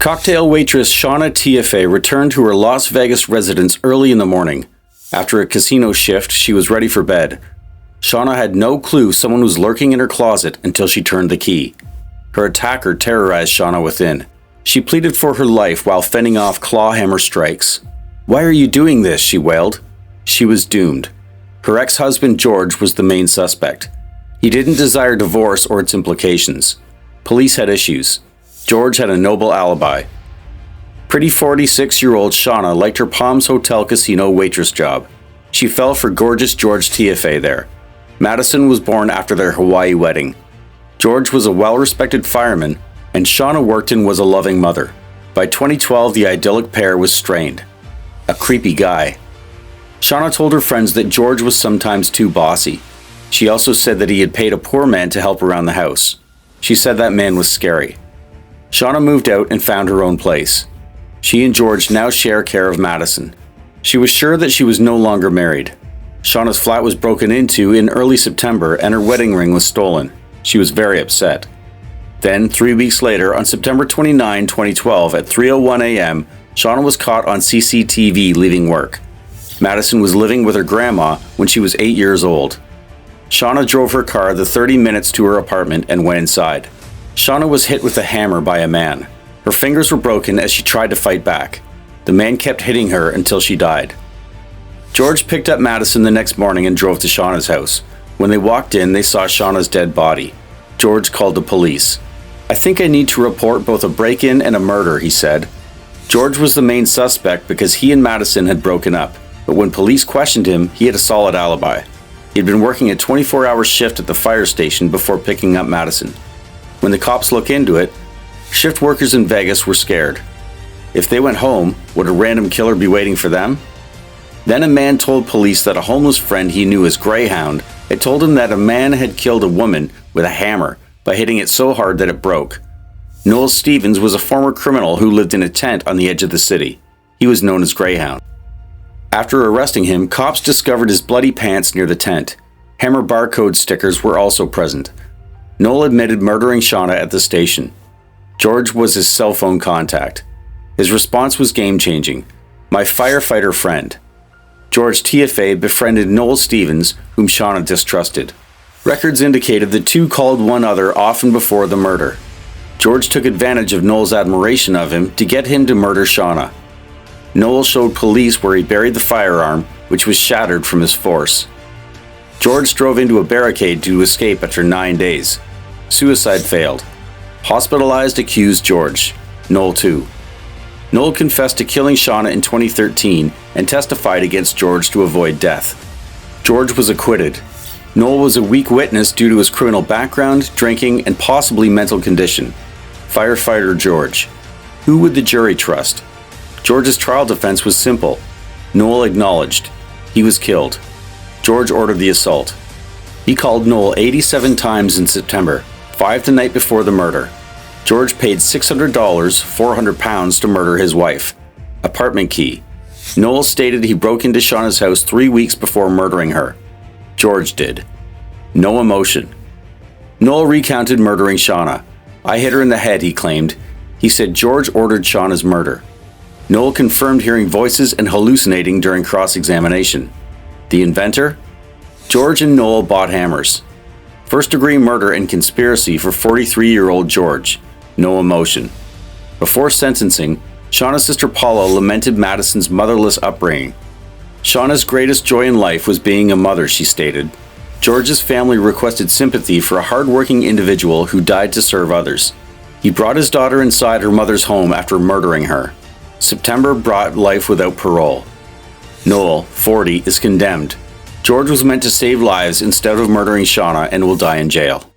Cocktail waitress Shauna Tiaffay returned to her Las Vegas residence early in the morning. After a casino shift, she was ready for bed. Shauna had no clue someone was lurking in her closet until she turned the key. Her attacker terrorized Shauna within. She pleaded for her life while fending off claw hammer strikes. "Why are you doing this?" she wailed. She was doomed. Her ex-husband George was the main suspect. He didn't desire divorce or its implications. Police had issues. George had a noble alibi. Pretty 46-year-old Shauna liked her Palms Hotel casino waitress job. She fell for gorgeous George Tiaffay there. Madison was born after their Hawaii wedding. George was a well-respected fireman, and Shauna worked and was a loving mother. By 2012, the idyllic pair was strained. A creepy guy. Shauna told her friends that George was sometimes too bossy. She also said that he had paid a poor man to help around the house. She said that man was scary. Shauna moved out and found her own place. She and George now share care of Madison. She was sure that she was no longer married. Shauna's flat was broken into in early September and her wedding ring was stolen. She was very upset. Then, 3 weeks later, on September 29, 2012, at 3:01 a.m., Shauna was caught on CCTV leaving work. Madison was living with her grandma when she was 8 years old. Shauna drove her car the 30 minutes to her apartment and went inside. Shauna was hit with a hammer by a man. Her fingers were broken as she tried to fight back. The man kept hitting her until she died. George picked up Madison the next morning and drove to Shauna's house. When they walked in, they saw Shauna's dead body. George called the police. "I think I need to report both a break-in and a murder," he said. George was the main suspect because he and Madison had broken up, but when police questioned him, he had a solid alibi. He had been working a 24-hour shift at the fire station before picking up Madison. When the cops looked into it, shift workers in Vegas were scared. If they went home, would a random killer be waiting for them? Then a man told police that a homeless friend he knew as Greyhound had told him that a man had killed a woman with a hammer by hitting it so hard that it broke. Noel Stevens was a former criminal who lived in a tent on the edge of the city. He was known as Greyhound. After arresting him, cops discovered his bloody pants near the tent. Hammer barcode stickers were also present. Noel admitted murdering Shauna at the station. George was his cell phone contact. His response was game-changing. "My firefighter friend." George Tiaffay befriended Noel Stevens, whom Shauna distrusted. Records indicated the two called one another often before the murder. George took advantage of Noel's admiration of him to get him to murder Shauna. Noel showed police where he buried the firearm, which was shattered from his force. George drove into a barricade to escape after 9 days. Suicide failed. Hospitalized accused George. Noel too. Noel confessed to killing Shauna in 2013 and testified against George to avoid death. George was acquitted. Noel was a weak witness due to his criminal background, drinking, and possibly mental condition. Firefighter George. Who would the jury trust? George's trial defense was simple. Noel acknowledged. He was killed. George ordered the assault. He called Noel 87 times in September, 5 the night before the murder. George paid $600, £400 to murder his wife. Apartment key. Noel stated he broke into Shauna's house 3 weeks before murdering her. George did. No emotion. Noel recounted murdering Shauna. "I hit her in the head," he claimed. He said George ordered Shauna's murder. Noel confirmed hearing voices and hallucinating during cross-examination. The inventor? George and Noel bought hammers. First-degree murder and conspiracy for 43-year-old George. No emotion. Before sentencing, Shauna's sister Paula lamented Madison's motherless upbringing. Shauna's greatest joy in life was being a mother, she stated. George's family requested sympathy for a hard-working individual who died to serve others. He brought his daughter inside her mother's home after murdering her. September brought life without parole. Noel, 40, is condemned. George was meant to save lives instead of murdering Shauna and will die in jail.